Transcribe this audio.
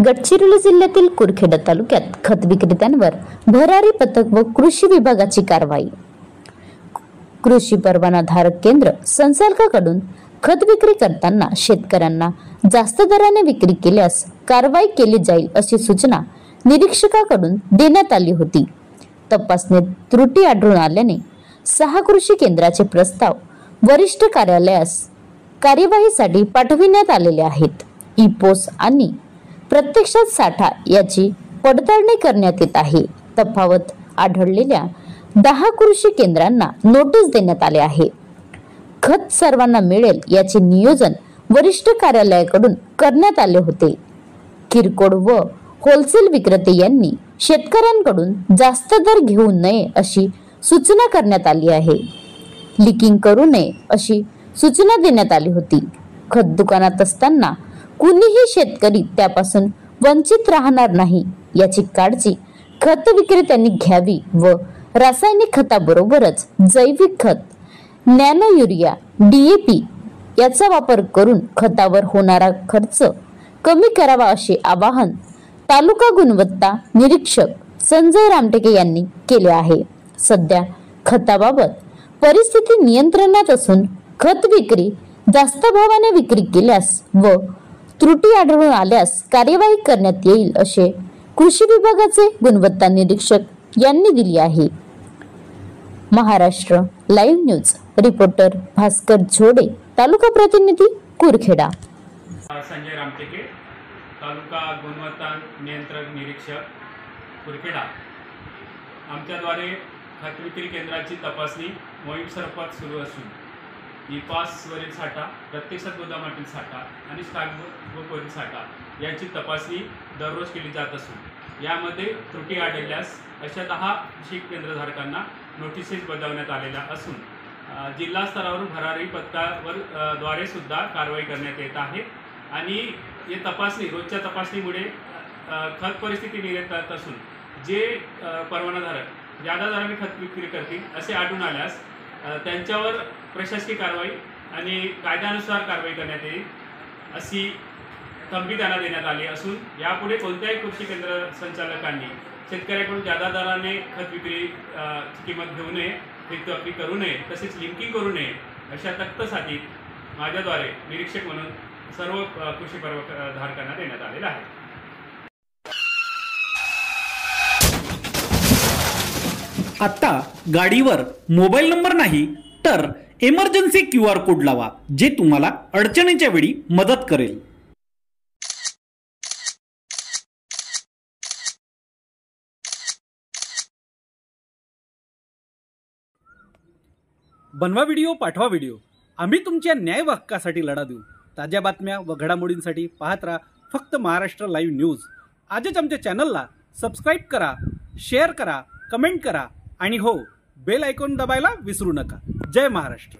गडचिरोली जिल्ह्यातील कुरखेडा तालुक्यात खत विक्रेत्यांवर भरारी पथक व कृषी विभागाची कारवाई। कृषी परवाना धारक केंद्र संचालकाकडून खत विक्री करताना शेतकऱ्यांना जास्त दराने विक्री केल्यास कारवाई केली जाईल अशी सूचना निरीक्षकाकडून देण्यात आली होती। तपासणीत त्रुटी आढळून आल्याने 6 कृषी केंद्राचे प्रस्ताव वरिष्ठ कार्यालयास कार्यवाहीसाठी पाठविण्यात आलेले आहेत। ई-पोस आणि प्रत्यक्षात साठा याची पडताळणी करण्यात येत आहे। तफावत आढळलेल्या 10 कृषी केंद्रांना नोटीस देण्यात आले आहे। खत सर्वांना मिळेल याचे नियोजन वरिष्ठ कार्यालयाकडून करण्यात आले होते। किरकोळ व होलसेल विक्रेते यांनी शेतकऱ्यांकडून जास्त दर घेऊ नये अशी सूचना करण्यात आली आहे। लिकिंग करू नये अशी सूचना देण्यात आली होती। खत दुकानात असताना कुणीही शेतकरी त्यापासून वंचित राहणार नाही याची काळजी खत विक्रेत्यांनी घ्यावी व रासायनिक खताबरोबरच जैविक खत, नॅनो युरिया, DAP याचा वापर करून खतावर होणारा खर्च कमी करावा असे आवाहन तालुका गुणवत्ता निरीक्षक संजय रामटेके यांनी केले आहे। सध्या खताबाबत परिस्थिती नियंत्रणात असून खत विक्री जास्त भावाने विक्री केल्यास व त्रुटी आढळून आल्यास कार्यवाही करण्यात येईल असे कृषी विभागाचे गुणवत्ता निरीक्षक यांनी दिली आहे। Maharashtra live news reporter Bhaskar Zode, taluka प्रतिनिधी कुरखेडा। संजय रामटेके, तालुका गुणवत्ता नियंत्रक निरीक्षक कुरखेडा। आमच्याद्वारे खत विक्री केंद्राची तपासणी मोहीम स्वरूपात सुरू असून ई-पास वरील साठा, प्रत्यक्षात गोदामातील साठा आणि स्टॉक बुक वरील साठा यांची तपासणी दररोज केली जात असून यामध्ये त्रुटी आढळल्यास अशा 10 कृषी केंद्रधारकांना नोटिसेस बजावण्यात आलेल्या असून जिल्हा स्तरावर भरारी पथकावर द्वारे सुद्धा कारवाई करण्यात येत आहे। आणि हे तपासणी रोजच्या तपासणीमुळे खत परिस्थिती नियंत्रणात असून जे परवानाधारक जादा दराने खत विक्री करतील असे आढळून आल्यास त्यांच्यावर प्रशासकीय कारवाई आणि कायद्यानुसार कारवाई करण्यात येईल अशी तंबी त्यांना देण्यात आली असून यापुढे कोणत्याही कृषी केंद्र संचालकांनी शेतकऱ्याकडून जादा दराने खत विक्री किंमत घेऊ नये, विक्री करू नये, तसेच लिंकिंग करू नये अशा तक्तसाठी माझ्याद्वारे निरीक्षक म्हणून सर्व कृषी परवानाधारकांना देण्यात आलेला आहे। आता गाडीवर मोबाईल नंबर नाही तर इमर्जन्सी QR कोड लावा, जे तुम्हाला अडचणीच्या वेळी मदत करेल। बनवा व्हिडिओ, पाठवा व्हिडिओ, आम्ही तुमच्या न्याय व हक्कासाठी लढा देऊ। ताज्या बातम्या व घडामोडींसाठी पाहत राहा फक्त महाराष्ट्र लाईव्ह न्यूज। आजच आमच्या चॅनलला सबस्क्राईब करा, शेअर करा, कमेंट करा आणि हो, बेल आयकॉन दाबायला विसरू नका। जय महाराष्ट्र।